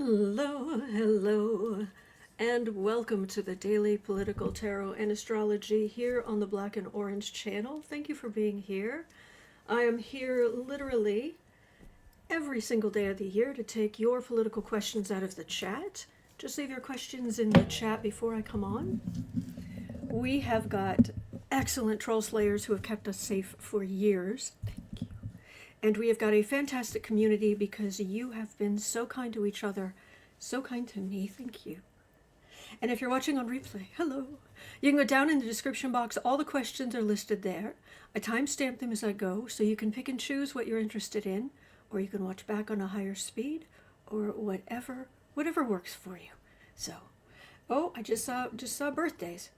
Hello, hello, and welcome to the Daily Political Tarot and Astrology here on the Black and Orange channel. Thank you for being here. I am here literally every single day of the year to take your political questions out of the chat. Just leave your questions in the chat before I come on. We have got excellent troll slayers who have kept us safe for years. Thank you. And we have got a fantastic community because you have been so kind to each other, so kind to me. Thank you. And if you're watching on replay, hello. You can go down in the description box. All the questions are listed there. I timestamp them as I go, so you can pick and choose what you're interested in, or you can watch back on a higher speed, or whatever works for you. So, oh, I just saw birthdays.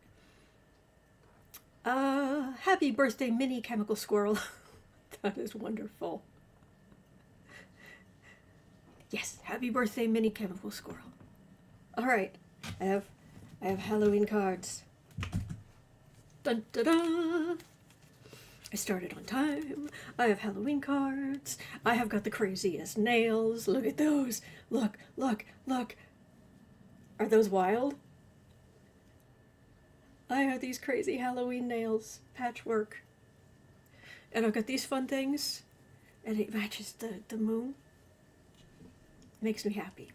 Happy birthday, mini chemical squirrel. That is wonderful. Yes, happy birthday, mini chemical squirrel. All right, I have Halloween cards. Dun da da. I started on time. I have Halloween cards. I have got the craziest nails. Look at those. Look, look, look. Are those wild? I have these crazy Halloween nails, patchwork. And I've got these fun things, and it matches the moon. Makes me happy.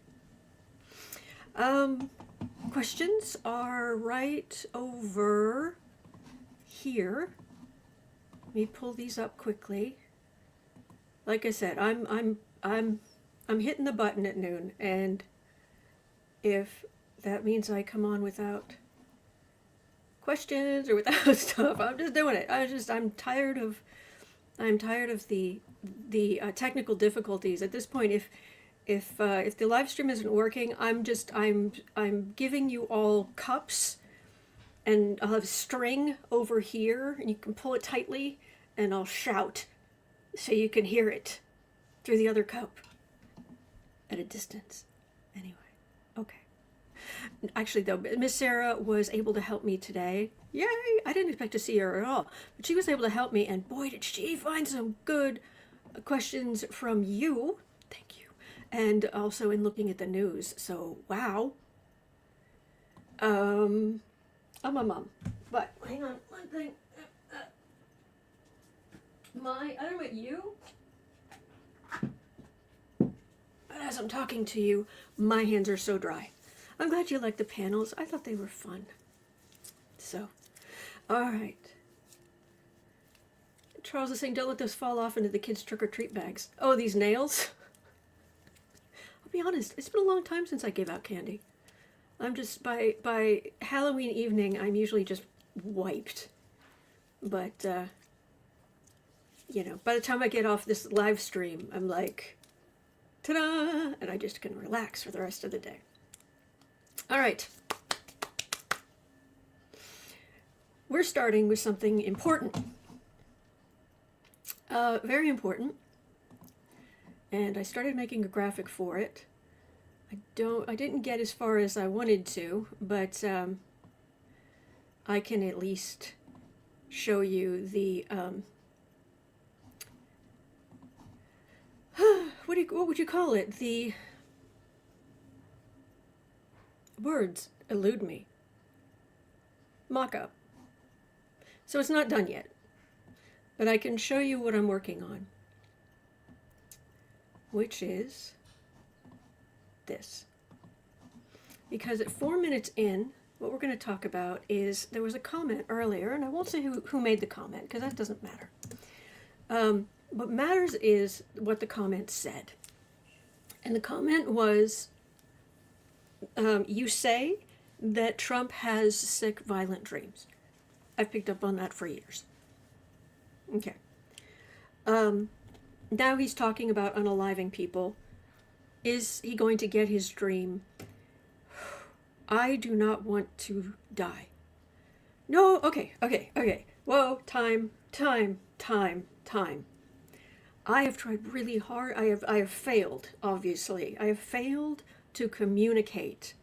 Questions are right over here. Let me pull these up quickly. Like I said, I'm hitting the button at noon, and if that means I come on without questions or without stuff, I'm just doing it. I'm tired of the technical difficulties at this point. If the live stream isn't working, I'm giving you all cups, and I'll have string over here, and you can pull it tightly, and I'll shout so you can hear it through the other cup at a distance. Anyway, okay. Actually, though, Miss Sarah was able to help me today. Yay! I didn't expect to see her at all, but she was able to help me, and boy, did she find some good questions from you. Thank you. And also in looking at the news. So, wow. I'm a mom. But, hang on, one thing. I don't know about you, but as I'm talking to you, my hands are so dry. I'm glad you liked the panels. I thought they were fun. So, all right. Charles is saying, don't let those fall off into the kids' trick-or-treat bags. Oh, these nails? I'll be honest, it's been a long time since I gave out candy. I'm just, by Halloween evening, I'm usually just wiped. But, you know, by the time I get off this live stream, I'm like, ta-da! And I just can relax for the rest of the day. All right. We're starting with something important. Very important. And I started making a graphic for it. I didn't get as far as I wanted to, but I can at least show you the what would you call it? The words elude me. Mock-up. So it's not done yet, but I can show you what I'm working on, which is this. Because at 4 minutes in, what we're going to talk about is, there was a comment earlier, and I won't say who made the comment, because that doesn't matter. What matters is what the comment said. And the comment was, you say that Trump has sick, violent dreams. I've picked up on that for years. Okay. Now he's talking about unaliving people. Is he going to get his dream? I do not want to die. No, okay. Whoa, time. I have tried really hard. I have failed, obviously. I have failed to communicate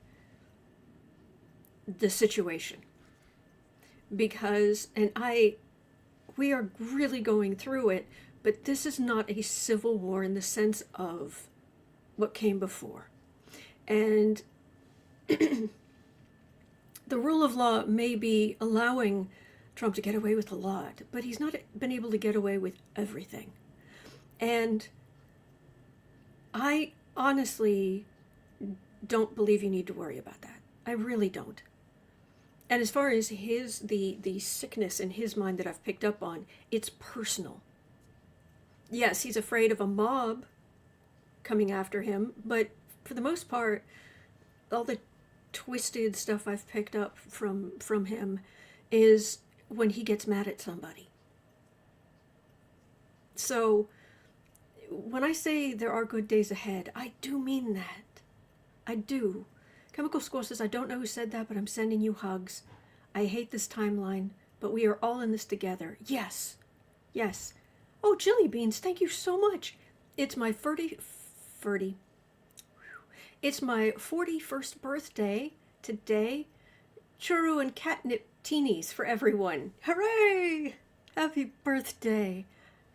the situation. Because, we are really going through it, but this is not a civil war in the sense of what came before. And the rule of law may be allowing Trump to get away with a lot, but he's not been able to get away with everything. And I honestly don't believe you need to worry about that. I really don't. And as far as the sickness in his mind that I've picked up on, it's personal. Yes, he's afraid of a mob coming after him, but for the most part, all the twisted stuff I've picked up from him is when he gets mad at somebody. So when I say there are good days ahead, I do mean that. I do. Chemical Score says, I don't know who said that, but I'm sending you hugs. I hate this timeline, but we are all in this together. Yes. Yes. Oh, Jelly Beans, thank you so much. It's my 30. It's my 41st birthday today. Churro and catnip teenies for everyone. Hooray! Happy birthday.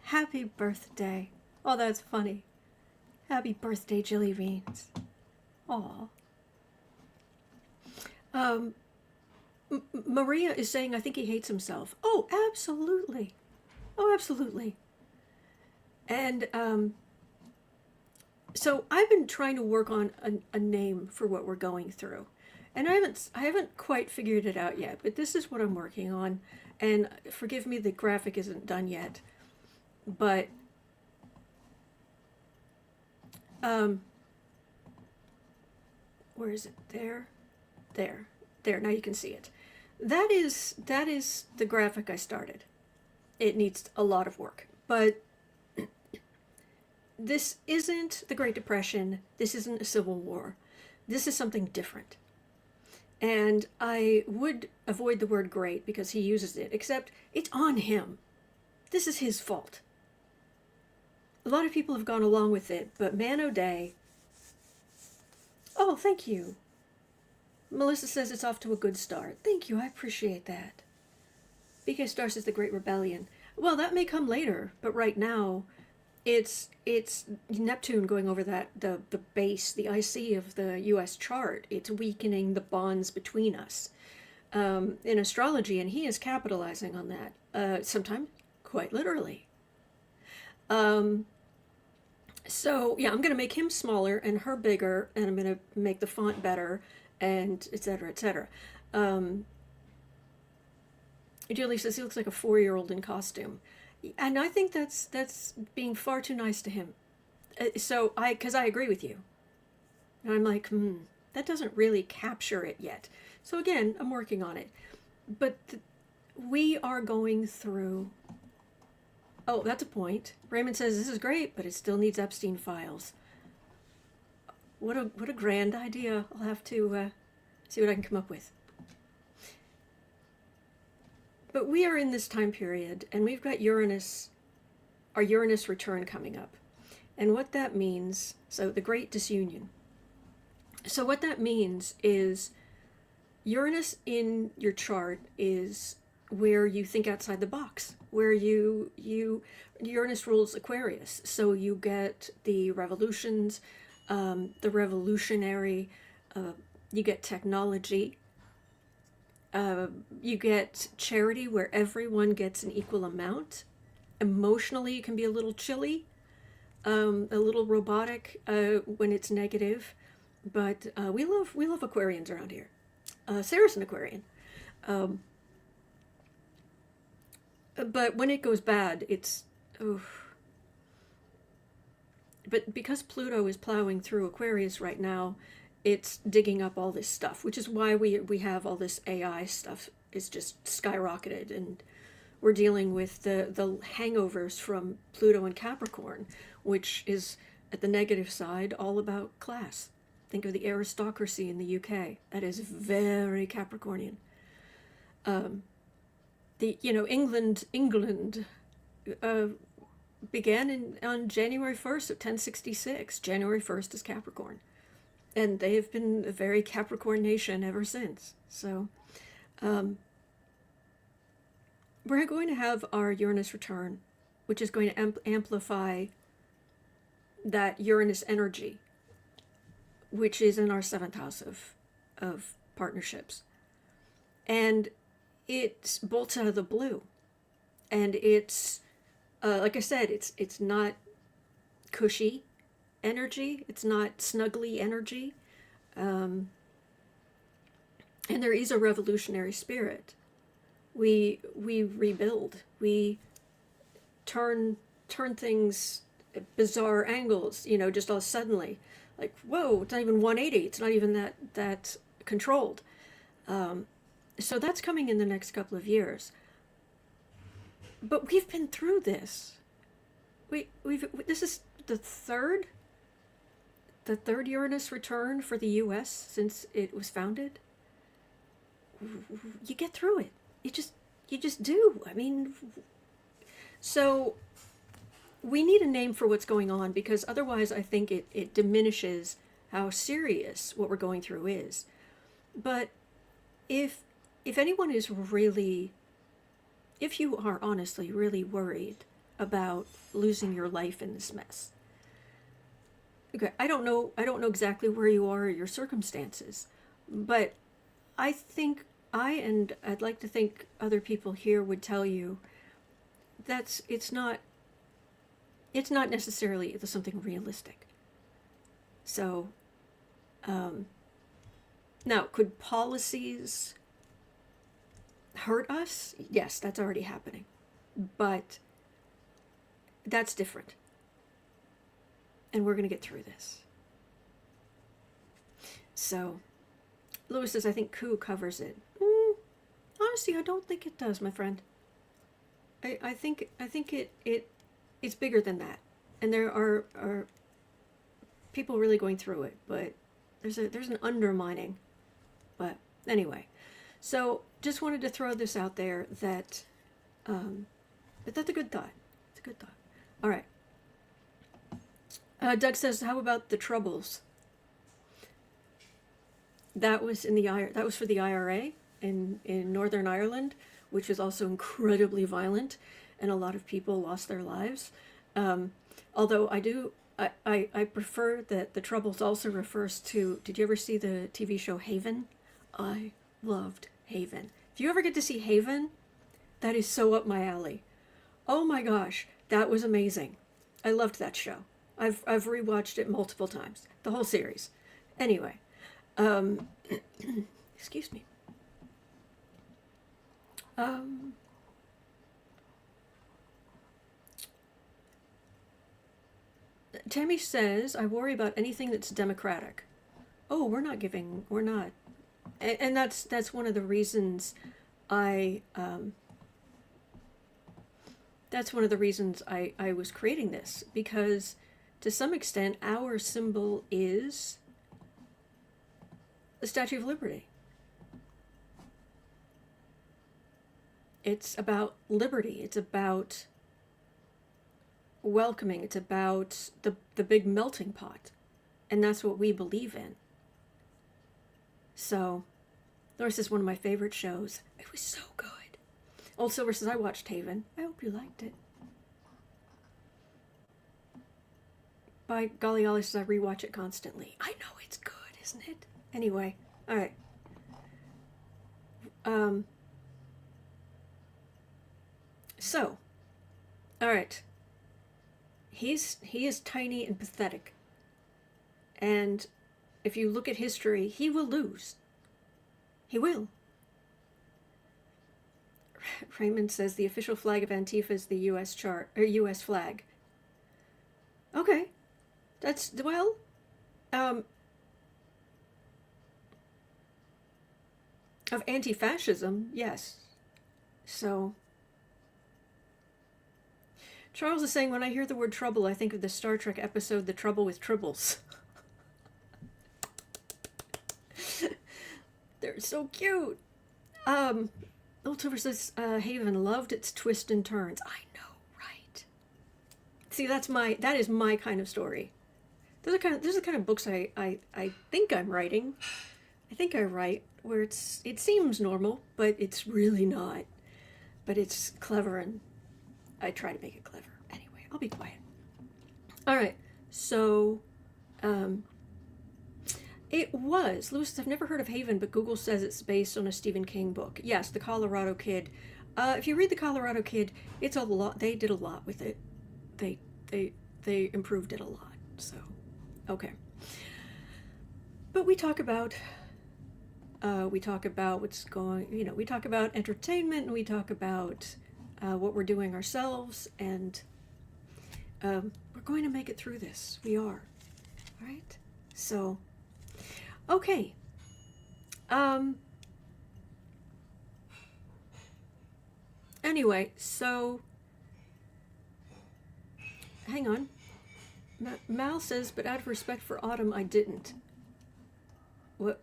Happy birthday. Oh, that's funny. Happy birthday, Jelly Beans. Aw. Maria is saying, I think he hates himself. Oh, absolutely. Oh, absolutely. And so I've been trying to work on a name for what we're going through. And I haven't quite figured it out yet, but this is what I'm working on. And forgive me, the graphic isn't done yet. But where is it? There. Now you can see it. That is the graphic I started. It needs a lot of work, but this isn't the Great Depression. This isn't a civil war. This is something different. And I would avoid the word great because he uses it, except it's on him. This is his fault. A lot of people have gone along with it, but man o'day. Oh, thank you. Melissa says it's off to a good start. Thank you, I appreciate that. BK Star says the Great Rebellion. Well, that may come later, but right now, it's Neptune going over the base, the IC of the U.S. chart. It's weakening the bonds between us in astrology, and he is capitalizing on that, sometimes quite literally. So, yeah, I'm going to make him smaller and her bigger, and I'm going to make the font better, and et cetera, et cetera. Julie says he looks like a 4-year-old in costume. And I think that's being far too nice to him. Because I agree with you. And I'm like, that doesn't really capture it yet. So again, I'm working on it. But we are going through... Oh, that's a point. Raymond says, this is great, but it still needs Epstein files. What a grand idea. I'll have to see what I can come up with. But we are in this time period, and we've got our Uranus return coming up. And what that means, so the Great Disunion. So what that means is Uranus in your chart is where you think outside the box, where Uranus rules Aquarius. So you get the revolutions, the revolutionary, you get technology, you get charity where everyone gets an equal amount. Emotionally, it can be a little chilly, a little robotic when it's negative, but we love Aquarians around here. Sarah's an Aquarian. But when it goes bad, it's... But because Pluto is plowing through Aquarius right now, it's digging up all this stuff, which is why we have all this AI stuff is just skyrocketed, and we're dealing with the hangovers from Pluto and Capricorn, which is, at the negative side, all about class. Think of the aristocracy in the UK. That is very Capricornian. England began on January 1st of 1066. January 1st is Capricorn. And they have been a very Capricorn nation ever since. So, we're going to have our Uranus return, which is going to amplify that Uranus energy. which is in our seventh house of partnerships. And it bolts out of the blue. And it's, like I said, it's not cushy energy. It's not snuggly energy. And there is a revolutionary spirit. We rebuild. We turn things at bizarre angles, just all suddenly. Like, whoa, it's not even 180. It's not even that controlled. So that's coming in the next couple of years. But we've been through this. This is the third Uranus return for the U.S. since it was founded. You get through it. You just do. I mean, so we need a name for what's going on, because otherwise I think it diminishes how serious what we're going through is. But if anyone is really, if you are honestly really worried about losing your life in this mess, okay, I don't know exactly where you are or your circumstances, but I think I'd like to think other people here would tell you that it's not necessarily something realistic. So, now, could policies hurt us? Yes, that's already happening. But that's different. And we're going to get through this. So, Lewis says, I think coup covers it. Honestly, I don't think it does, my friend. I think it's bigger than that. And there are people really going through it, but there's an undermining. But anyway, so just wanted to throw this out there that but that's a good thought. It's a good thought. All right. Doug says, how about the Troubles? That was that was for the IRA in Northern Ireland, which was also incredibly violent, and a lot of people lost their lives. Although I prefer that the Troubles also refers to, did you ever see the TV show Haven? I loved Haven. If you ever get to see Haven, that is so up my alley. Oh my gosh, that was amazing. I loved that show. I've rewatched it multiple times, the whole series. Anyway, excuse me. Tammy says, I worry about anything that's democratic. Oh, we're not. And that's one of the reasons that's one of the reasons I was creating this, because to some extent our symbol is the Statue of Liberty. It's about liberty. It's about welcoming. It's about the big melting pot. And that's what we believe in. So, Laura says, one of my favorite shows. It was so good. Old Silver says, I watched Haven. I hope you liked it. By golly, Ollie says, I rewatch it constantly. I know, it's good, isn't it? Anyway, all right. So, all right. He is tiny and pathetic. And if you look at history, he will lose. He will. Raymond says the official flag of Antifa is the U.S. U.S. flag. Okay. That's, well, of anti-fascism, yes. So, Charles is saying, when I hear the word trouble, I think of the Star Trek episode, The Trouble with Tribbles. They're so cute. Old Silver says, Haven loved its twists and turns. I know, right? See, that is my kind of story. Those are the kind of books I think I'm writing. I think I write where it seems normal, but it's really not. But it's clever, and I try to make it clever. Anyway, I'll be quiet. All right, so It was. Lewis, I've never heard of Haven, but Google says it's based on a Stephen King book. Yes, The Colorado Kid. If you read The Colorado Kid, it's a lot. They did a lot with it. They improved it a lot. So, okay. But we talk about what's going. We talk about entertainment, and we talk about what we're doing ourselves, and we're going to make it through this. We are. All right. So. Okay. Anyway, so hang on. Mal says, but out of respect for Autumn, I didn't. What?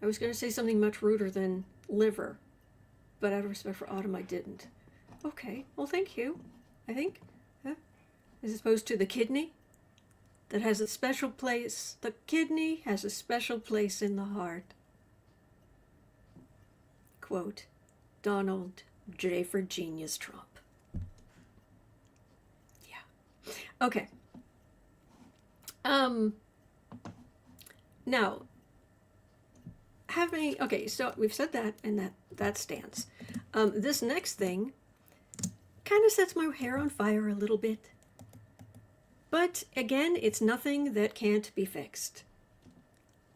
I was going to say something much ruder than liver, but out of respect for Autumn, I didn't. Okay. Well, thank you. I think, as opposed to the kidney. That has a special place. The kidney has a special place in the heart. Quote, Donald J. for Genius Trump. Yeah. Okay. Now, okay, so we've said that, and that stands. This next thing kind of sets my hair on fire a little bit. But again, it's nothing that can't be fixed.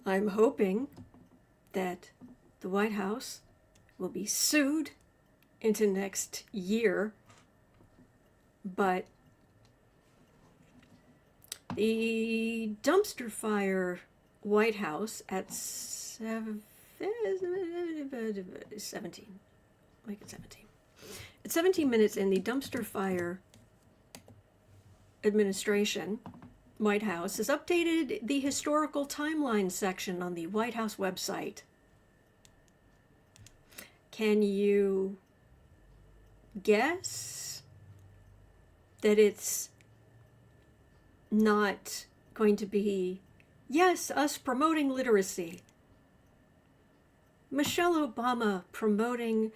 I'm hoping that the White House will be sued into next year, but the dumpster fire White House at 17. Make it 17. At 17 minutes in, the dumpster fire administration, White House, has updated the historical timeline section on the White House website. Can you guess that it's not going to be, yes, us promoting literacy, Michelle Obama promoting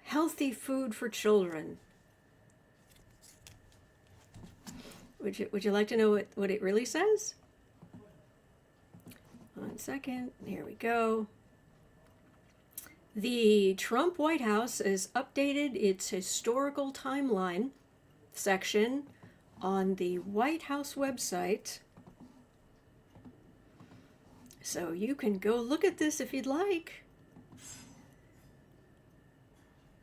healthy food for children? Would you like to know what it really says? 1 second. Here we go. The Trump White House has updated its historical timeline section on the White House website. So you can go look at this if you'd like.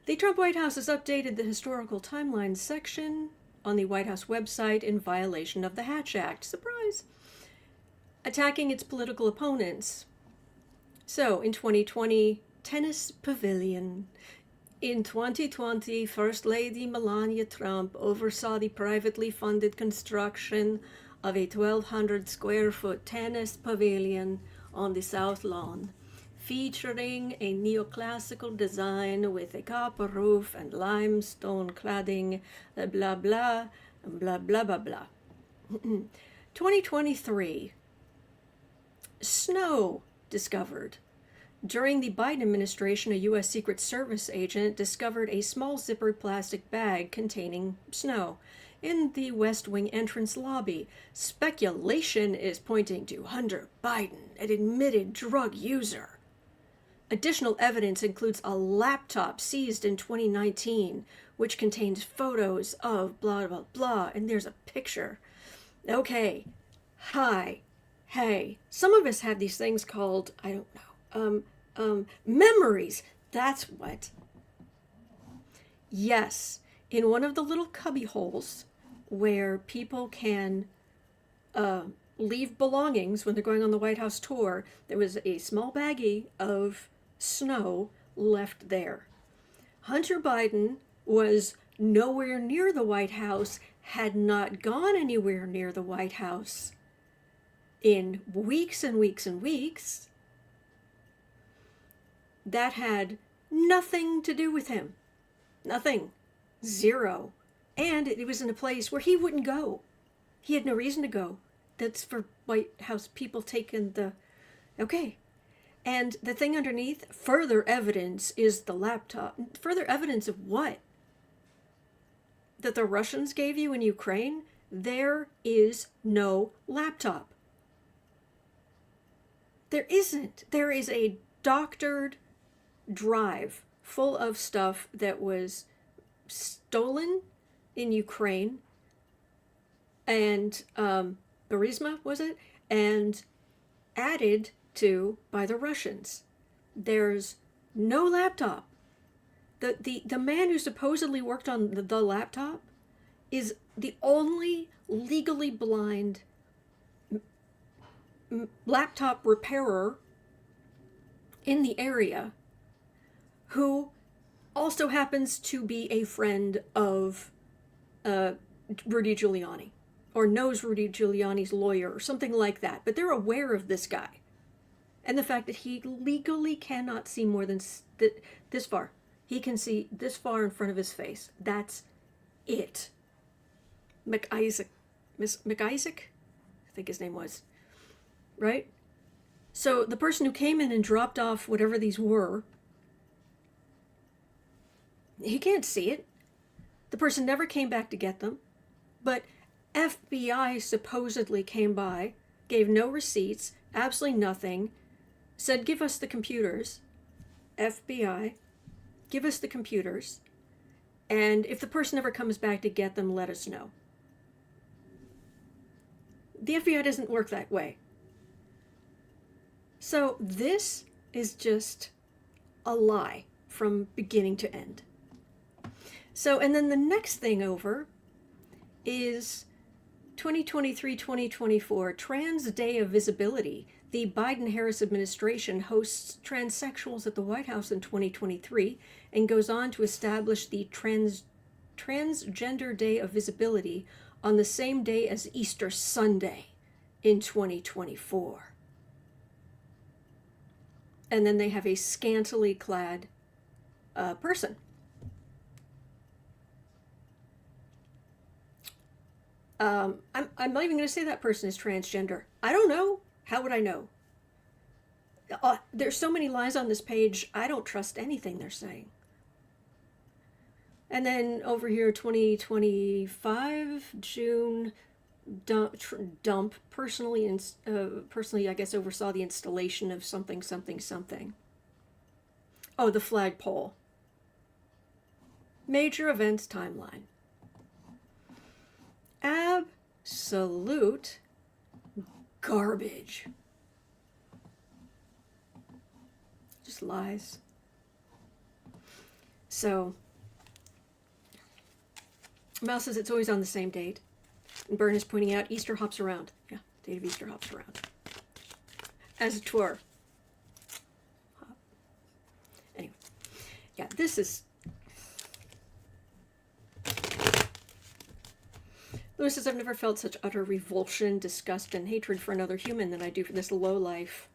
The Trump White House has updated the historical timeline section on the White House website in violation of the Hatch Act. Surprise! Attacking its political opponents. So, in 2020, tennis pavilion. In 2020, First Lady Melania Trump oversaw the privately funded construction of a 1,200 square foot tennis pavilion on the South Lawn, featuring a neoclassical design with a copper roof and limestone cladding, blah, blah, blah, blah, blah, blah. 2023, snow discovered. During the Biden administration, a U.S. Secret Service agent discovered a small zippered plastic bag containing snow in the West Wing entrance lobby. Speculation is pointing to Hunter Biden, an admitted drug user. Additional evidence includes a laptop seized in 2019, which contains photos of blah, blah, blah, and there's a picture. Okay, hi, hey, some of us have these things called, I don't know, memories. That's what. Yes, in one of the little cubby holes where people can leave belongings when they're going on the White House tour, there was a small baggie of snow left there. Hunter Biden was nowhere near the White House, had not gone anywhere near the White House in weeks and weeks and weeks. That had nothing to do with him. Nothing. Zero. And it was in a place where he wouldn't go. He had no reason to go. That's for White House people taking the... Okay. And the thing underneath, further evidence, is the laptop. Further evidence of what? That the Russians gave you in Ukraine? There is no laptop. There isn't. There is a doctored drive full of stuff that was stolen in Ukraine and Burisma, was it? And added to by the Russians. There's no laptop. The man who supposedly worked on the laptop is the only legally blind laptop repairer in the area who also happens to be a friend of Rudy Giuliani, or knows Rudy Giuliani's lawyer or something like that. But they're aware of this guy and the fact that he legally cannot see more than this far. He can see this far in front of his face. That's it. McIsaac, I think his name was, right? So the person who came in and dropped off whatever these were, he can't see it. The person never came back to get them, but FBI supposedly came by, gave no receipts, absolutely nothing, said, give us the computers. FBI, give us the computers, and if the person ever comes back to get them, let us know. The FBI doesn't work that way. So this is just a lie from beginning to end. So, and then the next thing over is 2023-2024, Trans Day of Visibility. The Biden-Harris administration hosts transsexuals at the White House in 2023 and goes on to establish the Transgender Day of Visibility on the same day as Easter Sunday in 2024. And then they have a scantily clad person. I'm not even going to say that person is transgender. I don't know. How would I know? There's so many lies on this page, I don't trust anything they're saying. And then over here, 2025, June, dump. Personally, I guess, oversaw the installation of something. Oh, the flagpole. Major events timeline. Absolute garbage. Just lies. So, Mal says it's always on the same date. And Byrne is pointing out Easter hops around. Yeah, date of Easter hops around. As it were. Anyway. Yeah, this is... Lewis says, I've never felt such utter revulsion, disgust, and hatred for another human than I do for this lowlife.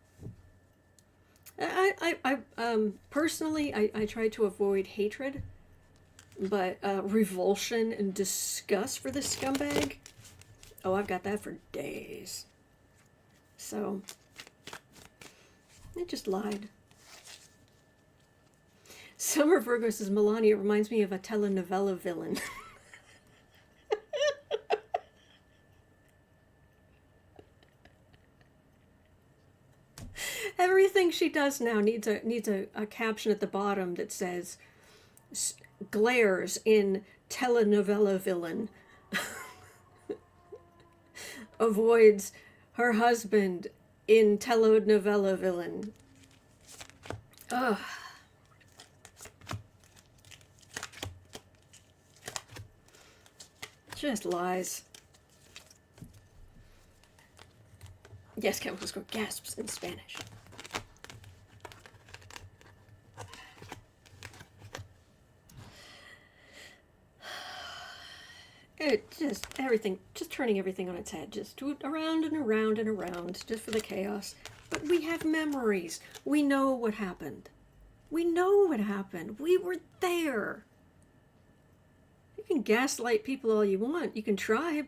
Personally, I try to avoid hatred, but revulsion and disgust for this scumbag, oh, I've got that for days. So, it just lied. Summer Virgo says, Melania reminds me of a telenovela villain. Everything she does now needs a caption at the bottom that says, glares in telenovela villain. Avoids her husband in telenovela villain. Ugh. Just lies. Yes, chemicals go gasps in Spanish. It just, everything, just turning everything on its head, just do it around and around and around, just for the chaos. But we have memories. We know what happened. We know what happened. We were there. You can gaslight people all you want. You can try,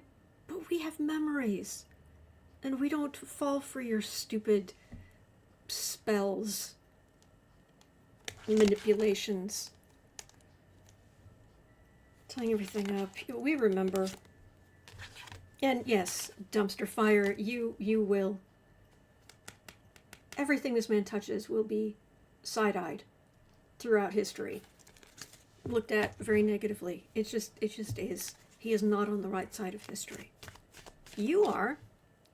but we have memories. And we don't fall for your stupid spells, manipulations. Tying everything up. We remember. And yes, dumpster fire, you will. everything this man touches will be side-eyed throughout history, looked at very negatively. It just is. He is not on the right side of history. You are.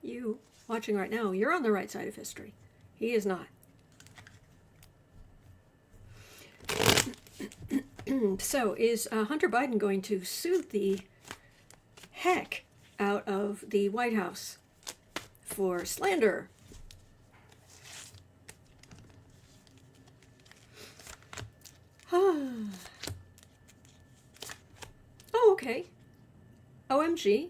You watching right now, you're on the right side of history. He is not. So is Hunter Biden going to sue the heck out of the White House for slander? Oh, okay. OMG,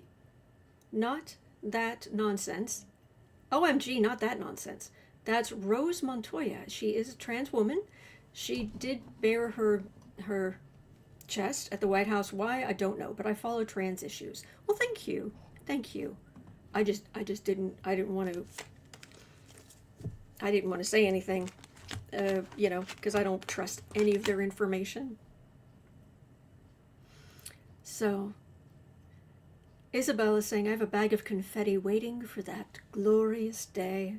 not that nonsense. OMG, not that nonsense. That's Rose Montoya. She is a trans woman. She did bare her chest at the White House. Why? I don't know, but I follow trans issues. Well, thank you. Thank you. I didn't want to say anything, you know, because I don't trust any of their information. So, Isabella is saying, I have a bag of confetti waiting for that glorious day.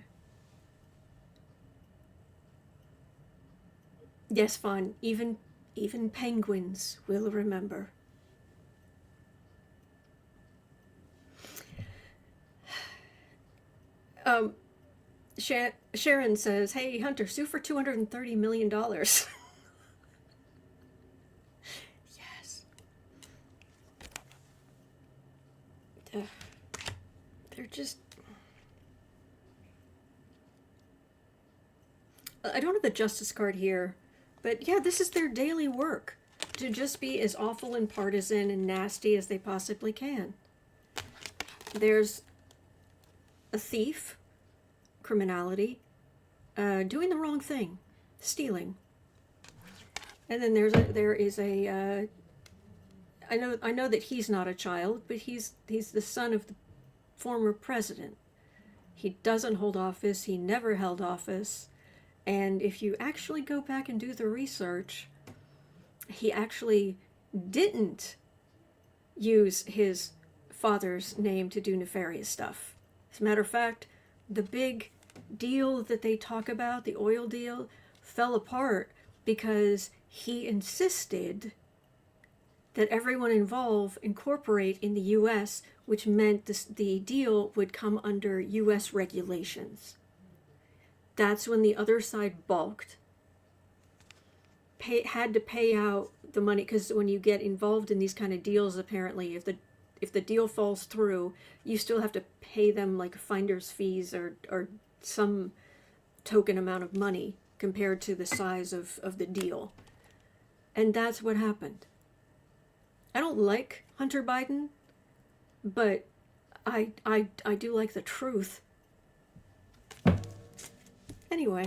Yes, Fawn, even penguins will remember. Sharon says, hey, Hunter, sue for $230 million. Yes. They're just... I don't have the justice card here, but yeah, this is their daily work, to just be as awful and partisan and nasty as they possibly can. There's a thief, criminality, doing the wrong thing, stealing. And then there is a I know that he's not a child, but he's the son of the former president. He doesn't hold office, he never held office, and if you actually go back and do the research, he actually didn't use his father's name to do nefarious stuff. As a matter of fact, the big deal that they talk about, the oil deal, fell apart because he insisted that everyone involved incorporate in the U.S., which meant the deal would come under U.S. regulations. That's when the other side balked, had to pay out the money, because when you get involved in these kind of deals, apparently, if the deal falls through, you still have to pay them like finder's fees or some token amount of money compared to the size of the deal. And that's what happened. I don't like Hunter Biden, but I do like the truth. Anyway.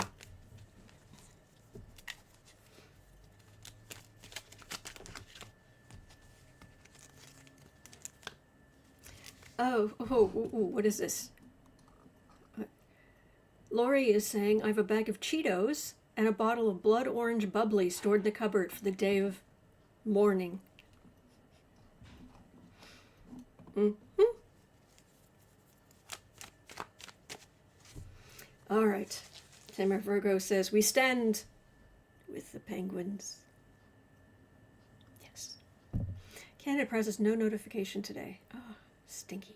What is this? Lori is saying, I have a bag of Cheetos and a bottle of blood orange bubbly stored in the cupboard for the day of mourning. Mm-hmm. All right. Tamara Virgo says, we stand with the penguins. Yes. Canada Press has no notification today. Oh, stinky.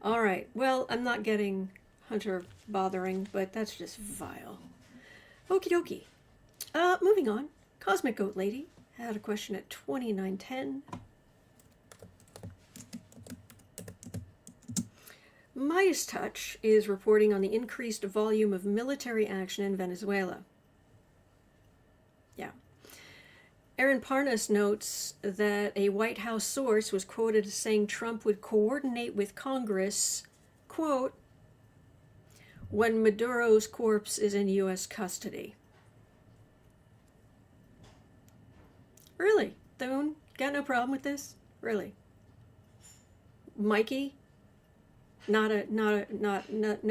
All right. Well, I'm not getting Hunter bothering, but that's just vile. Okie dokie. Moving on. Cosmic Goat Lady had a question at 2910. Meidas Touch is reporting on the increased volume of military action in Venezuela. Yeah. Aaron Parnas notes that a White House source was quoted as saying Trump would coordinate with Congress, quote, when Maduro's corpse is in U.S. custody. Really? Thune? Got no problem with this? Really? Mikey? No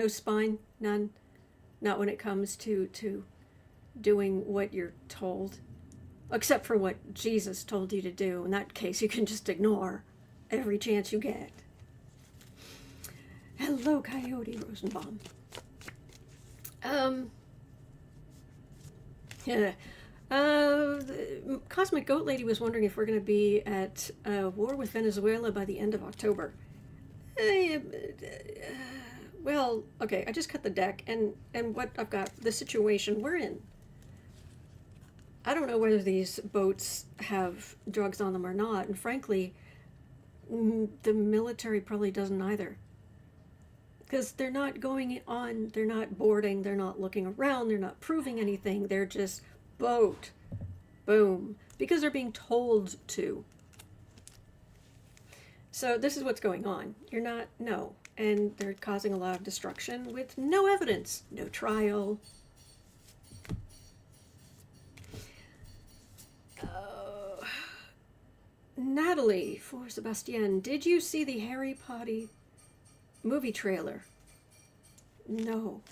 spine? None? Not when it comes to doing what you're told? Except for what Jesus told you to do. In that case, you can just ignore every chance you get. Hello, Coyote Rosenbaum. Um, yeah. The Cosmic Goat Lady was wondering if we're going to be at war with Venezuela by the end of October. Uh, well, okay, I just cut the deck, and what I've got, the situation we're in. I don't know whether these boats have drugs on them or not, and frankly, the military probably doesn't either. Because they're not going on, they're not boarding, they're not looking around, they're not proving anything, they're just boat, boom, because they're being told to. So this is what's going on. You're not, no. And they're causing a lot of destruction with no evidence, no trial. Natalie for Sebastian, did you see the Harry Potter movie trailer? No.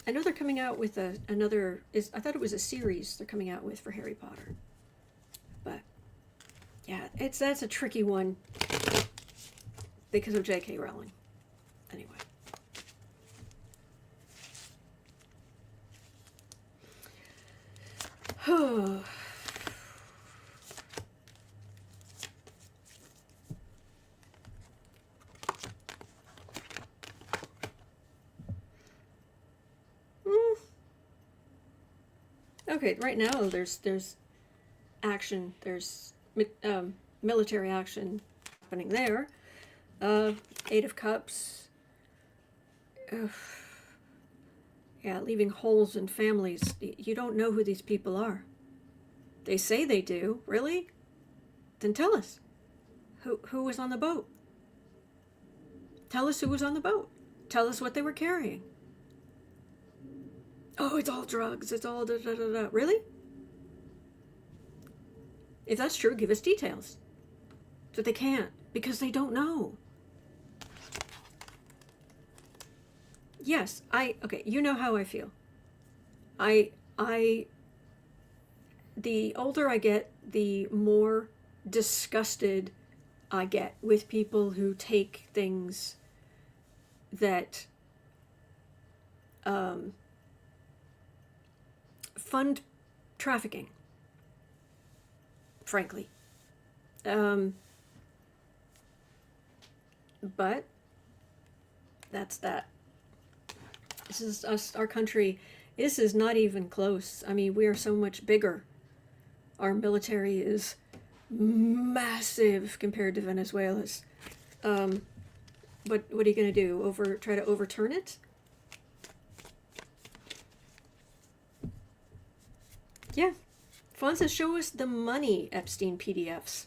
I know they're coming out with another. I thought it was a series they're coming out with for Harry Potter. But yeah, that's a tricky one because of J.K. Rowling. Anyway. Okay, right now there's action, there's military action happening there. Eight of Cups. Yeah, leaving holes in families. You don't know who these people are. They say they do. Really? Then tell us. Who was on the boat? Tell us who was on the boat. Tell us what they were carrying. Oh, it's all drugs. It's all da da da da. Really? If that's true, give us details. But they can't because they don't know. Yes, okay, you know how I feel. The older I get, the more disgusted I get with people who take things that fund trafficking, frankly. But that's that. This is us, our country. This is not even close. I mean, we are so much bigger. Our military is massive compared to Venezuela's. But what are you going to do? Try to overturn it? Yeah. Fawn says, show us the money Epstein PDFs.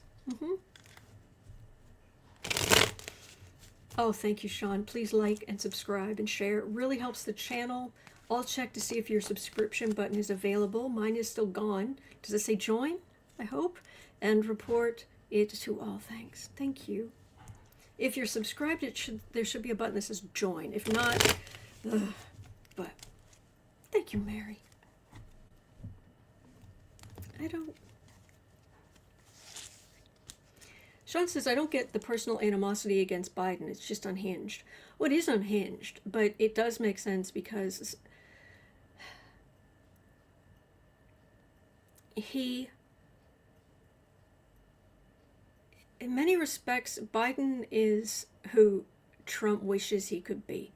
Oh, thank you, Sean. Please like and subscribe and share. It really helps the channel. I'll check to see if your subscription button is available. Mine is still gone. Does it say join? I hope. And report it to all. Thanks. Thank you. If you're subscribed, there should be a button that says join. If not, but thank you, Mary. I don't. Sean says, I don't get the personal animosity against Biden. It's just unhinged. Well, it is unhinged, but it does make sense because he, in many respects, Biden is who Trump wishes he could be.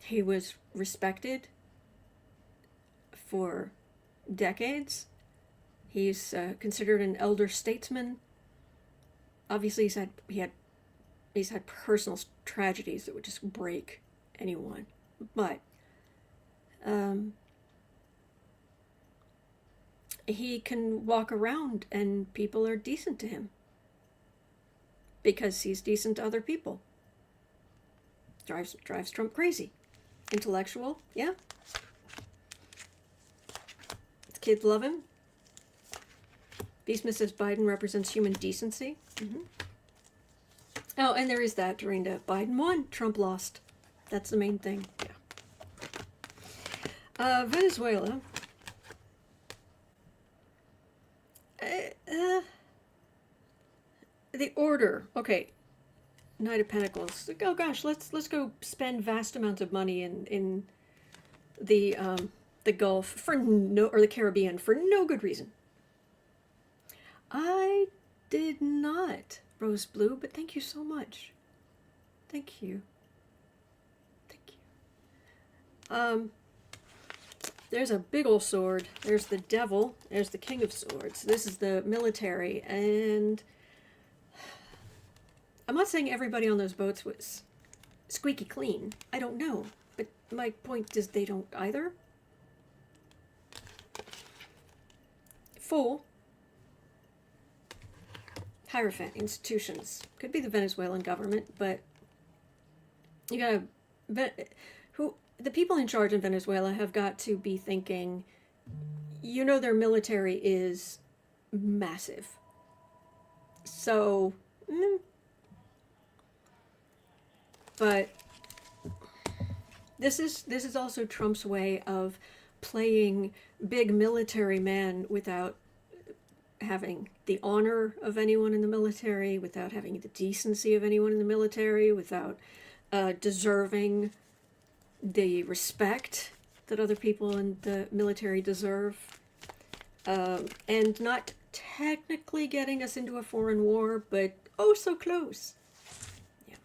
He was respected for decades. He's considered an elder statesman. Obviously, he's had personal tragedies that would just break anyone. But he can walk around and people are decent to him because he's decent to other people. Drives Trump crazy. Intellectual, yeah. The kids love him. Beastman says Biden represents human decency. Oh, and there is that during the Biden won, Trump lost. That's the main thing. Yeah. Venezuela. The order. Okay. Knight of Pentacles. Oh gosh, let's go spend vast amounts of money in the Gulf for no, or the Caribbean for no good reason. I did not, Rose Blue, but thank you so much. Thank you. Thank you. There's a big old sword. There's the devil. There's the King of Swords. This is the military, and I'm not saying everybody on those boats was squeaky clean. I don't know, but my point is they don't either. Fool. Hierophant, institutions. Could be the Venezuelan government, but you gotta, the people in charge in Venezuela have got to be thinking, you know, their military is massive. So, but this is also Trump's way of playing big military man without having the honor of anyone in the military, without having the decency of anyone in the military, without deserving the respect that other people in the military deserve, and not technically getting us into a foreign war, but oh so close. Yeah.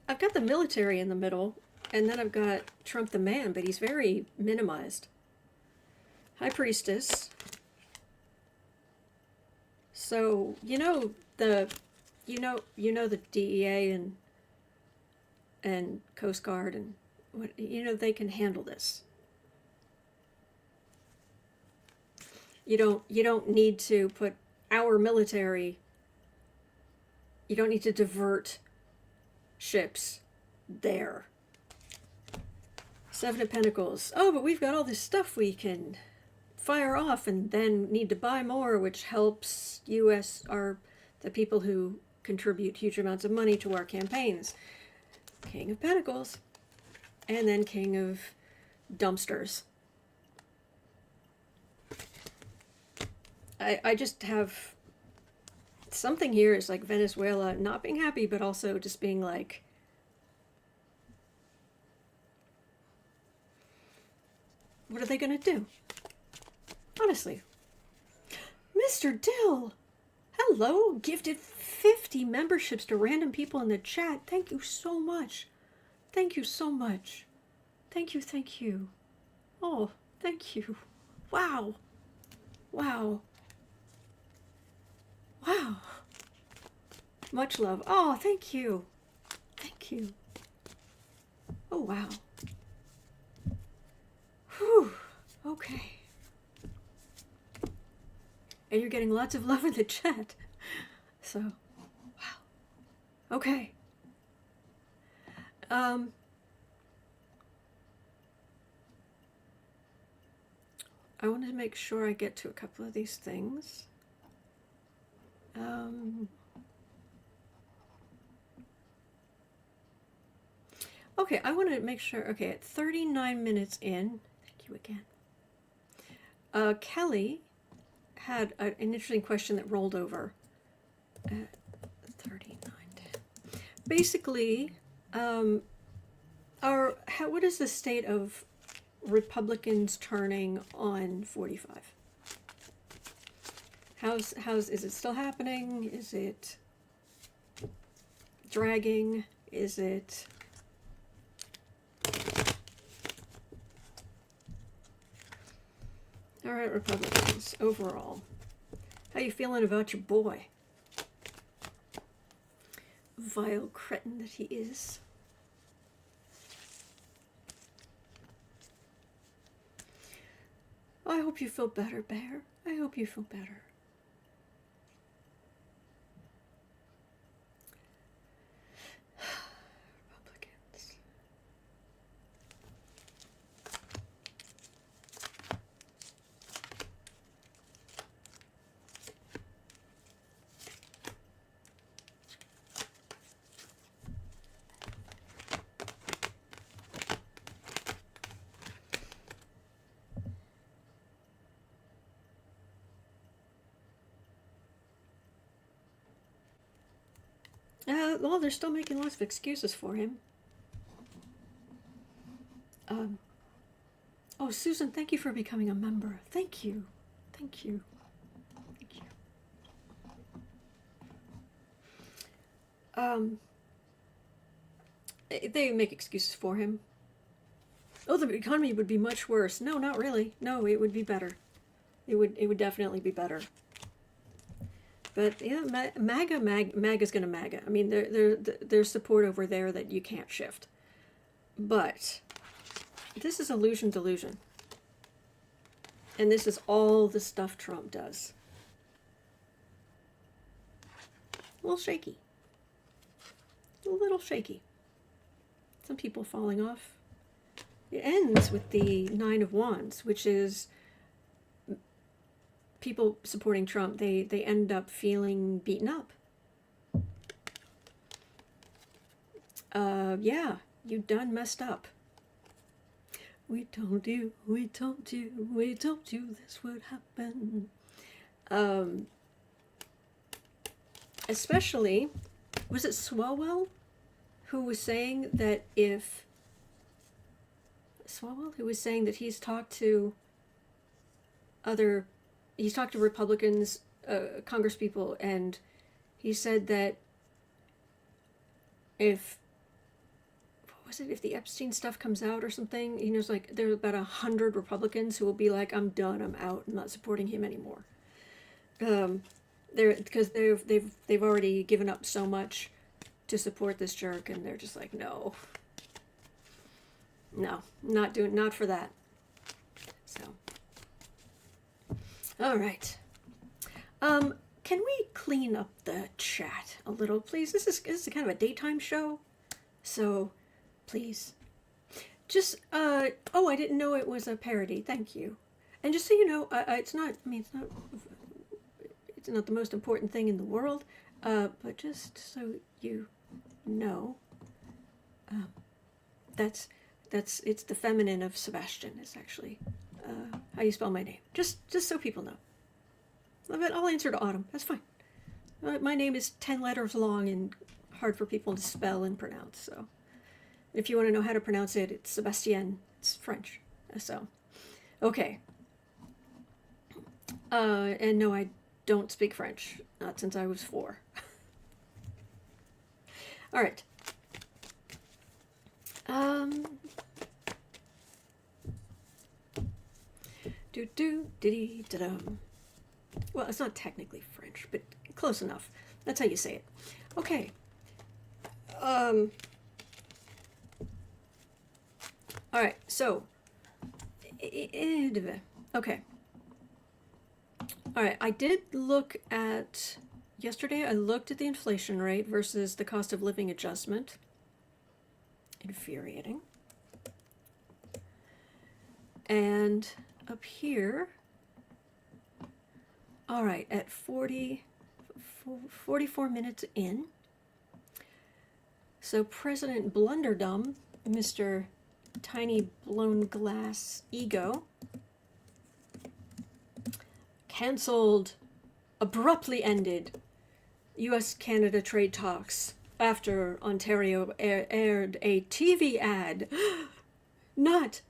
I've got the military in the middle, and then I've got Trump the man, but he's very minimized. High Priestess. So you know the DEA and Coast Guard and what, you know, they can handle this. You don't need to put our military. You don't need to divert ships there. Seven of Pentacles. Oh, but we've got all this stuff we can fire off and then need to buy more, which helps U.S. the people who contribute huge amounts of money to our campaigns. King of Pentacles. And then King of Dumpsters. I just have something here is like Venezuela not being happy, but also just being like, what are they going to do? Honestly. Mr. Dill! Hello! Gifted 50 memberships to random people in the chat. Thank you so much. Thank you so much. Thank you, thank you. Oh, thank you. Wow. Wow. Wow. Much love. Oh, thank you. Thank you. Oh, wow. Whew. Okay. And you're getting lots of love in the chat. So, wow. Okay. I wanted to make sure I get to a couple of these things. Okay, I want to make sure. Okay, at 39 minutes in, thank you again. Kelly had an interesting question that rolled over at 39:10. Basically, what is the state of Republicans turning on 45? Is it still happening? Is it dragging? Is it all right, Republicans overall? How you feeling about your boy? Vile cretin that he is. I hope you feel better, Bear. I hope you feel better. Republicans. Well, they're still making lots of excuses for him. Oh, Susan, thank you for becoming a member. Thank you. Thank you. Thank you. They make excuses for him. Oh, the economy would be much worse. No, not really. No, it would be better. It would definitely be better. But yeah, MAGA's gonna MAGA. I mean, there's support over there that you can't shift. But this is illusion delusion. And this is all the stuff Trump does. A little shaky. A little shaky. Some people falling off. It ends with the Nine of Wands, which is people supporting Trump. They end up feeling beaten up. Yeah, you done messed up. We told you, this would happen. Especially, was it Swalwell who was saying that he's talked to Republicans, congresspeople, and he said that if the Epstein stuff comes out or something, he knows, like, there are about 100 Republicans who will be like, I'm done, I'm out, I'm not supporting him anymore. Because they've already given up so much to support this jerk, and they're just like, no, not for that. So, all right. Can we clean up the chat a little, please? This is kind of a daytime show, so please. Just, oh, I didn't know it was a parody. Thank you. And just so you know, it's not the most important thing in the world, but just so you know, it's the feminine of Sebastian. It's actually how you spell my name. Just so people know. But I'll answer to Autumn. That's fine. My name is 10 letters long and hard for people to spell and pronounce. So, if you want to know how to pronounce it, it's Sebastien. It's French. So, okay. And no, I don't speak French. Not since I was 4. All right. Well, it's not technically French, but close enough. That's how you say it. Okay. All right. So. Okay. All right. I did look at. Yesterday, I looked at the inflation rate versus the cost of living adjustment. Infuriating. And up here, all right, at 44 minutes in, so President Blunderdum, Mr. Tiny Blown Glass Ego, abruptly ended U.S. Canada trade talks after Ontario aired a TV ad. Not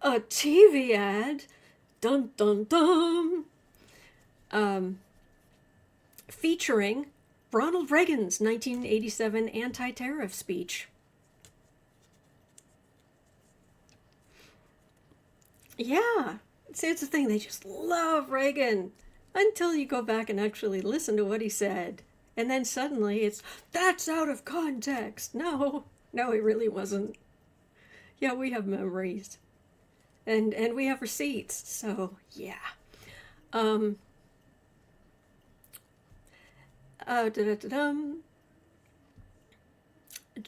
a TV ad. Dun dun dun. Featuring Ronald Reagan's 1987 anti-tariff speech. Yeah, see, it's the thing, they just love Reagan until you go back and actually listen to what he said. And then suddenly that's out of context. No, it really wasn't. Yeah, we have memories. And we have receipts, so yeah.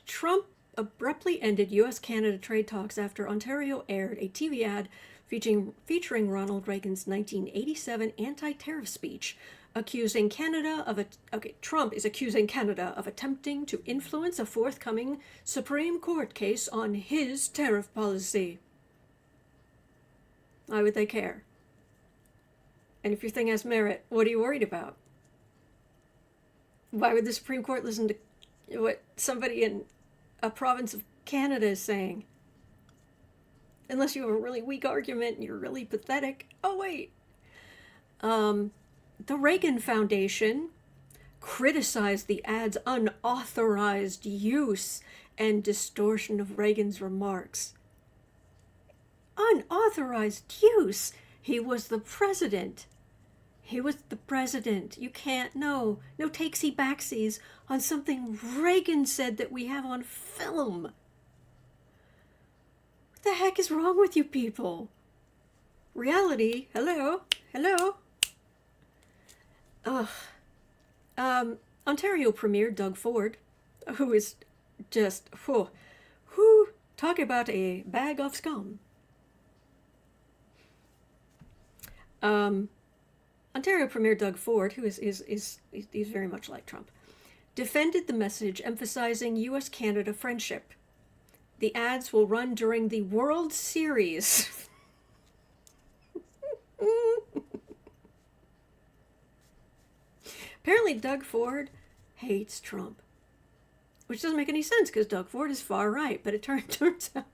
Trump abruptly ended U.S. Canada trade talks after Ontario aired a TV ad featuring Ronald Reagan's 1987 anti-tariff speech, accusing Canada of Trump is accusing Canada of attempting to influence a forthcoming Supreme Court case on his tariff policy. Why would they care? And if your thing has merit, what are you worried about? Why would the Supreme Court listen to what somebody in a province of Canada is saying. Unless you have a really weak argument and you're really pathetic. Oh, wait. The Reagan Foundation criticized the ad's unauthorized use and distortion of Reagan's remarks. Unauthorized use? He was the president. He was the president. You can't know. No takesy backsies on something Reagan said that we have on film. What the heck is wrong with you people? Reality. Hello. Hello. Ugh. Ontario Premier Doug Ford, who is just, talk about a bag of scum. Ontario Premier Doug Ford, who is he's very much like Trump, defended the message emphasizing U.S. Canada friendship. The ads will run during the World Series. Apparently Doug Ford hates Trump, which doesn't make any sense because Doug Ford is far right, but it turns out,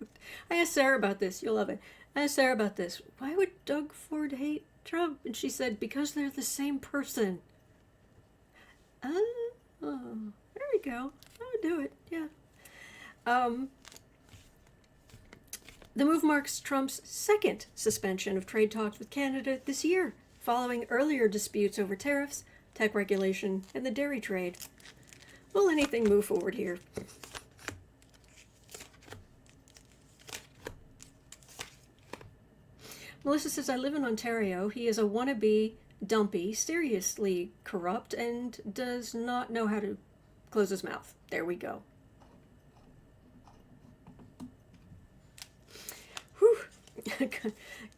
I asked Sarah about this, you'll love it. I asked Sarah about this. Why would Doug Ford hate Trump? And she said, because they're the same person. Oh, there we go. I would do it, yeah. The move marks Trump's second suspension of trade talks with Canada this year, following earlier disputes over tariffs, tech regulation, and the dairy trade. Will anything move forward here? Melissa says, I live in Ontario. He is a wannabe, dumpy, seriously corrupt, and does not know how to close his mouth. There we go. Whew.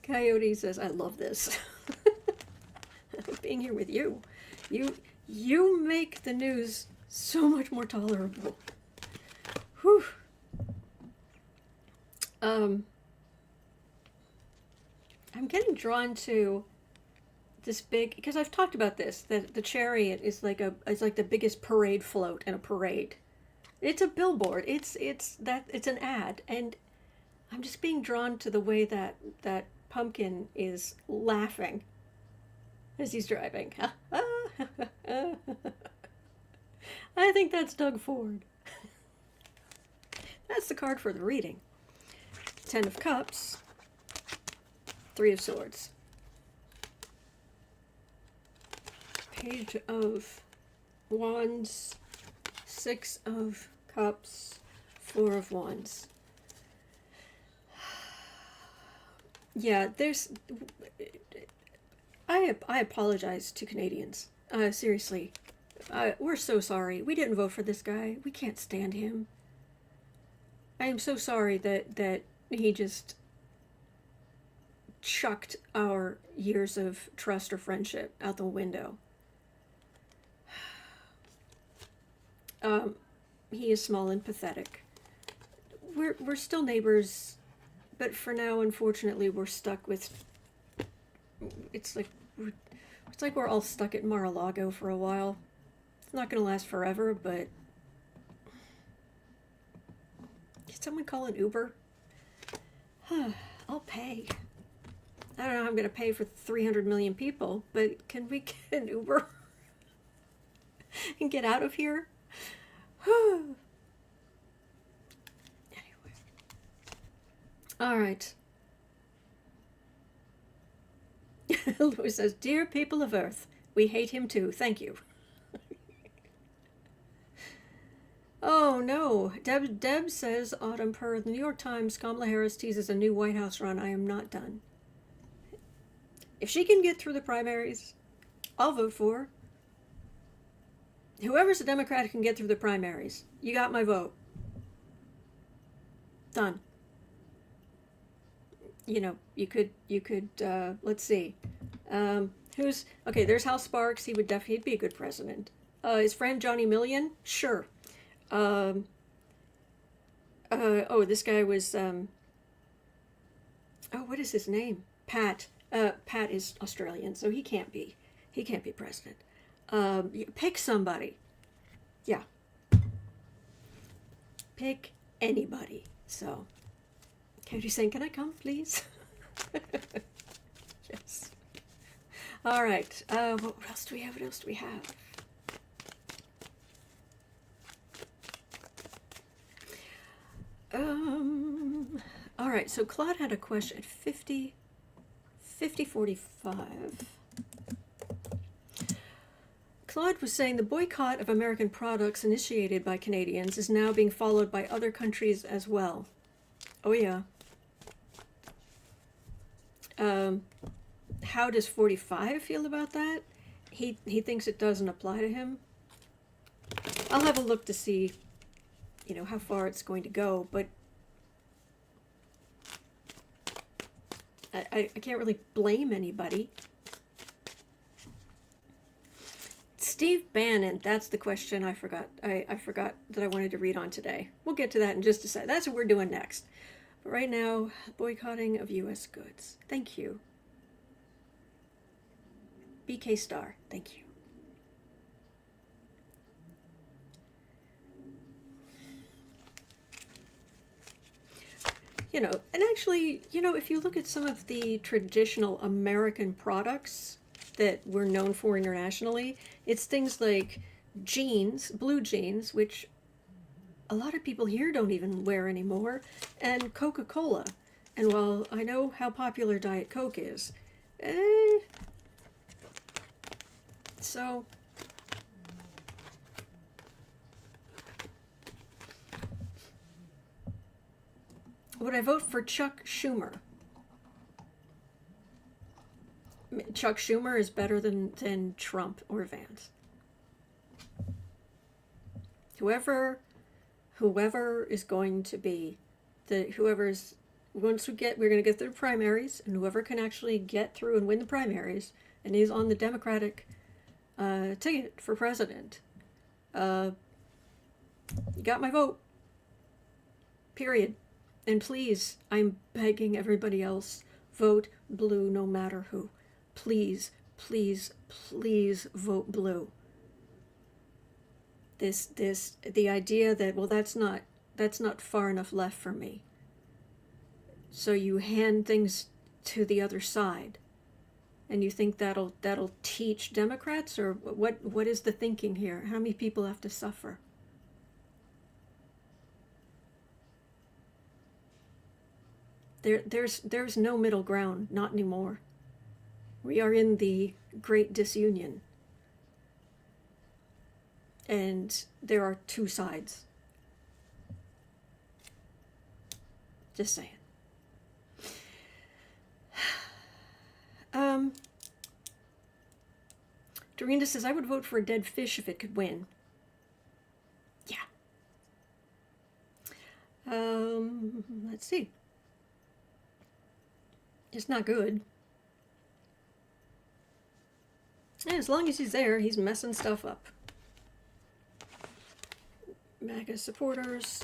Coyote says, I love this. Being here with you. You make the news so much more tolerable. Whew. I'm getting drawn to this big, because I've talked about this, that the chariot is like the biggest parade float in a parade. It's a billboard. It's an ad, and I'm just being drawn to the way that pumpkin is laughing as he's driving. I think that's Doug Ford. That's the card for the reading. 10 of Cups, 3 of Swords, Page of Wands, 6 of Cups, 4 of Wands. Yeah, I apologize to Canadians. Seriously. We're so sorry. We didn't vote for this guy. We can't stand him. I am so sorry that he just chucked our years of trust or friendship out the window. He is small and pathetic. We're still neighbors, but for now, unfortunately, we're stuck with. It's like we're all stuck at Mar-a-Lago for a while. It's not going to last forever, but can someone call an Uber? I'll pay. I don't know how I'm going to pay for 300 million people, but can we get an Uber and get out of here? Anyway. All right. Louis says, Dear people of Earth, we hate him too. Thank you. Oh, no. Deb says, Autumn per the New York Times, Kamala Harris teases a new White House run. I am not done. If she can get through the primaries, I'll vote for her. Whoever's a Democrat can get through the primaries. You got my vote. Done. You know, you could, let's see. Okay, there's Hal Sparks. He'd be a good president. His friend Johnny Million? Sure. This guy was, what is his name? Pat. Pat is Australian, so he can't be president. Pick somebody. Yeah. Pick anybody. So, Katie's saying, can I come, please? Yes. All right. What else do we have? What else do we have? All right. So Claude had a question at 50:45. Claude was saying the boycott of American products initiated by Canadians is now being followed by other countries as well. Oh yeah. How does 45 feel about that? He thinks it doesn't apply to him. I'll have a look to see, you know, how far it's going to go, but I can't really blame anybody. Steve Bannon, that's the question I forgot. I forgot that I wanted to read on today. We'll get to that in just a sec. That's what we're doing next. But right now, boycotting of U.S. goods. Thank you. BK Star, thank you. You know, and actually, you know, if you look at some of the traditional American products that we're known for internationally, it's things like jeans, blue jeans, which a lot of people here don't even wear anymore, and Coca-Cola. And while I know how popular Diet Coke is, so would I vote for Chuck Schumer? Chuck Schumer is better than Trump or Vance. Whoever is going to be whoever's once we're going to get through the primaries, and whoever can actually get through and win the primaries and is on the Democratic ticket for president, you got my vote. Period. And please, I'm begging everybody else, vote blue no matter who. Please, please, please vote blue. The idea that, well, that's not far enough left for me. So you hand things to the other side, and you think that'll teach Democrats, or what is the thinking here? How many people have to suffer? There's no middle ground, not anymore. We are in the great disunion. And there are two sides. Just saying. Dorinda says, I would vote for a dead fish if it could win. Yeah. Let's see. It's not good. And as long as he's there, he's messing stuff up. MAGA supporters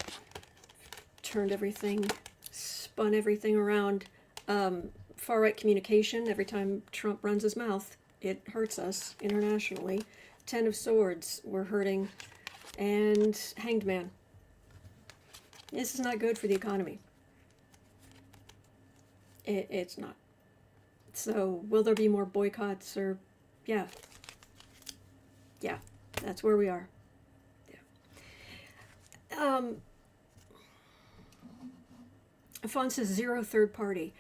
turned everything, spun everything around. Far-right communication, every time Trump runs his mouth, it hurts us internationally. 10 of Swords, we're hurting. And Hanged Man. This is not good for the economy. It's not. So, will there be more boycotts, or... Yeah. Yeah, that's where we are. Yeah. Fawn says 0 third party.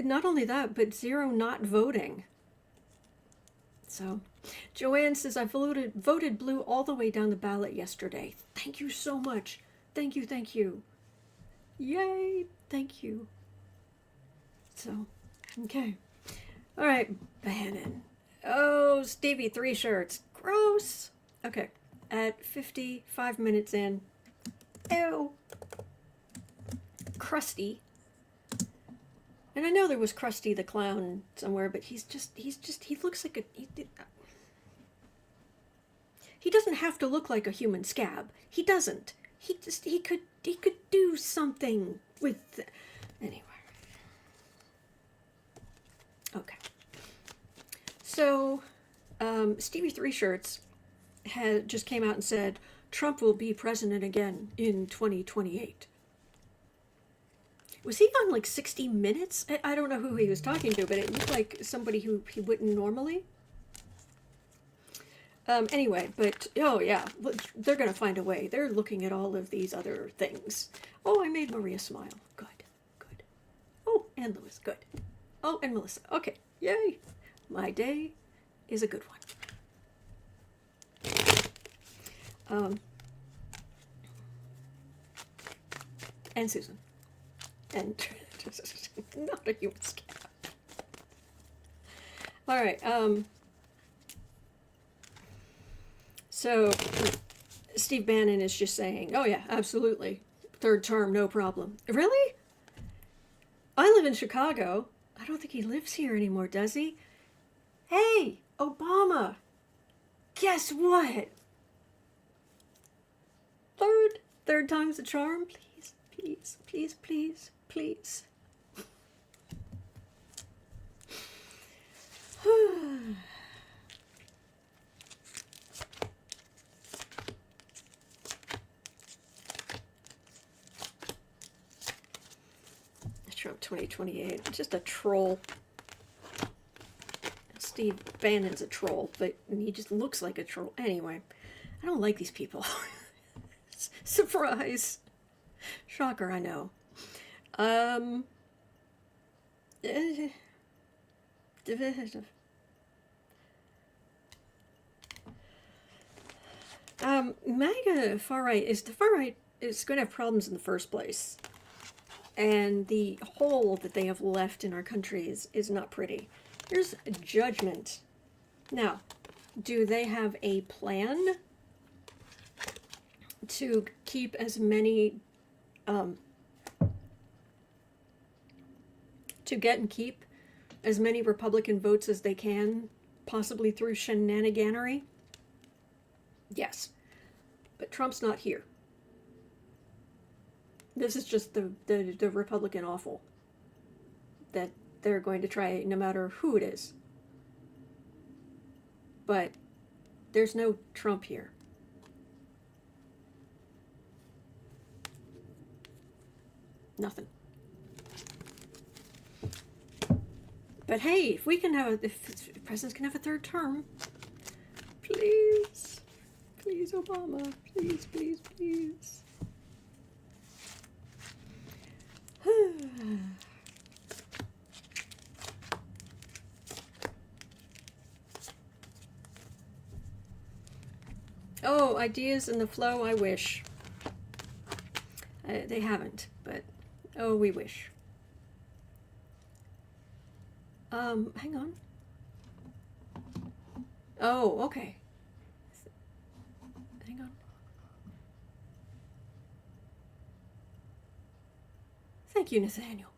Not only that, but 0 not voting. So, Joanne says, I voted blue all the way down the ballot yesterday. Thank you so much. Thank you, thank you. Yay, thank you. So, okay. All right, Bannon. Oh, Stevie, 3 shirts. Gross. Okay, at 55 minutes in. Ew. Krusty. And I know there was Krusty the Clown somewhere, but he looks like he doesn't have to look like a human scab. He doesn't. He could do something with anyway. Okay. So, Stevie 3 Shirts just came out and said, Trump will be president again in 2028. Was he on like 60 Minutes? I don't know who he was talking to, but it looked like somebody who he wouldn't normally. Anyway, but, oh yeah, they're going to find a way. They're looking at all of these other things. Oh, I made Maria smile. Good, good. Oh, and Louis, good. Oh, and Melissa. Okay, yay. My day is a good one. And Susan. And not a U.S. Canada. All right, so Steve Bannon is just saying, oh yeah, absolutely. Third term, no problem. Really? I live in Chicago. I don't think he lives here anymore, does he? Hey, Obama, guess what? Third time's the charm. Please, please, please, please, please. Trump 2028, just a troll. Steve Bannon's a troll, but he just looks like a troll. Anyway, I don't like these people. Surprise. Shocker, I know. MAGA far right is going to have problems in the first place. And the hole that they have left in our country is not pretty. Here's a judgment. Now, do they have a plan to keep as many, to get and keep as many Republican votes as they can, possibly through shenaniganery? Yes. But Trump's not here. This is just the Republican awful that they're going to try no matter who it is. But there's no Trump here. Nothing. But hey, if we can have, if presidents can have a third term, please, please, Obama, please, please, please. Oh, ideas in the flow, I wish. They haven't, but oh, we wish. Hang on. Oh, okay. Hang on. Thank you, Nathaniel.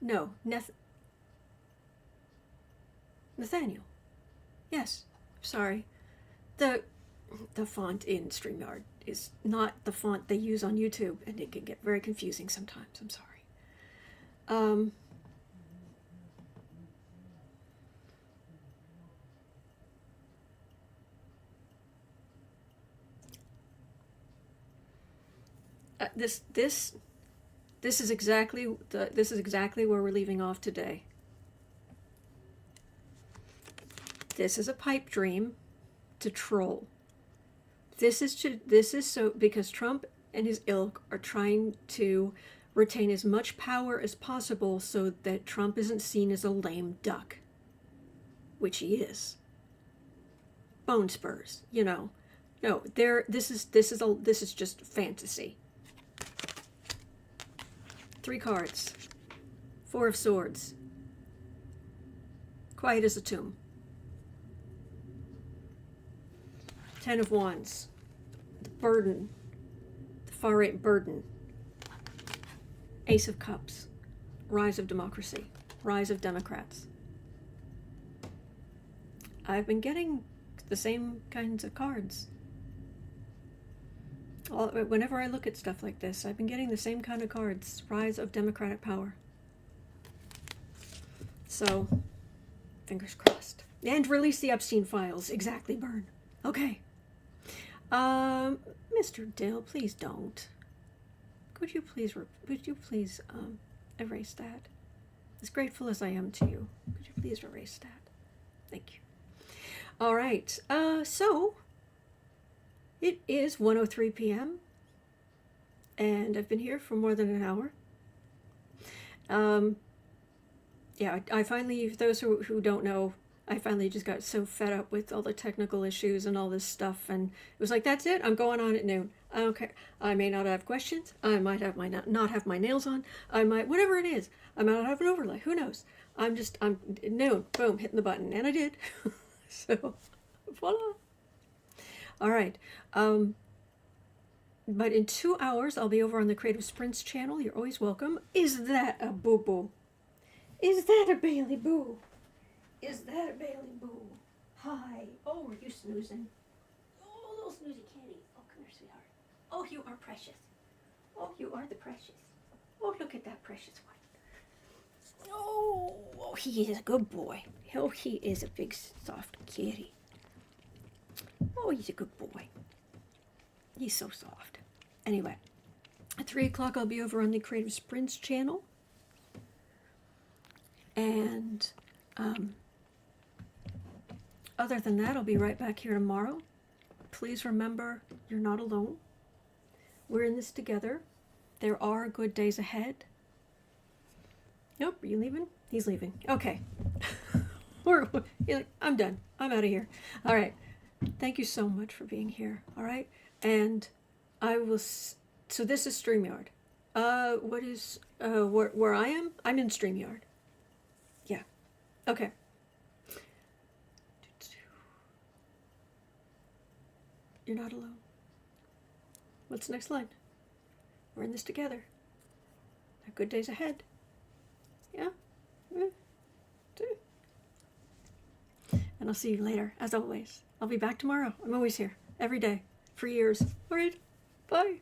No, Nathaniel. Yes, sorry. The font in StreamYard is not the font they use on YouTube, and it can get very confusing sometimes. I'm sorry. This is exactly where we're leaving off today. This is a pipe dream to troll. This is so because Trump and his ilk are trying to retain as much power as possible so that Trump isn't seen as a lame duck, which he is. Bone spurs, you know. No, this is just fantasy. 3 cards. 4 of Swords. Quiet as a tomb. 10 of Wands. The burden. The far right burden. Ace of Cups. Rise of democracy. Rise of Democrats. I've been getting the same kinds of cards. Whenever I look at stuff like this, I've been getting the same kind of cards. Rise of democratic power. So, fingers crossed. And release the Epstein files. Exactly, Burn. Okay. Mr. Dill, please don't. Would you please erase that? As grateful as I am to you, could you please erase that? Thank you. All right. So it is 1:03 p.m. and I've been here for more than an hour. Yeah, I finally, for those who don't know, I finally just got so fed up with all the technical issues and all this stuff, and it was like, that's it, I'm going on at noon. I don't care. I may not have questions. I might have not have my nails on. I might, whatever it is. I might not have an overlay. Who knows? I'm noon, boom, hitting the button, and I did. So, voila. All right. But in 2 hours, I'll be over on the Creative Sprints channel. You're always welcome. Is that a boo-boo? Is that a Bailey Boo? Is that a Bailey Boo? Hi. Oh, are you snoozing? Oh, little snoozy kitty. Oh, come here, sweetheart. Oh, you are precious. Oh, you are the precious. Oh, look at that precious one. Oh, he is a good boy. Oh, he is a big, soft kitty. Oh, he's a good boy. He's so soft. Anyway, at 3 o'clock, I'll be over on the Creative Sprints channel. And other than that, I'll be right back here tomorrow. Please remember, you're not alone. We're in this together. There are good days ahead. Nope, are you leaving? He's leaving. Okay. I'm done. I'm out of here. All right. Thank you so much for being here. All right. And I will. So this is StreamYard. What is where I am? I'm in StreamYard. Yeah. Okay. You're not alone. What's the next line? We're in this together. Have good days ahead. Yeah. And I'll see you later, as always. I'll be back tomorrow. I'm always here, every day, for years. All right. Bye.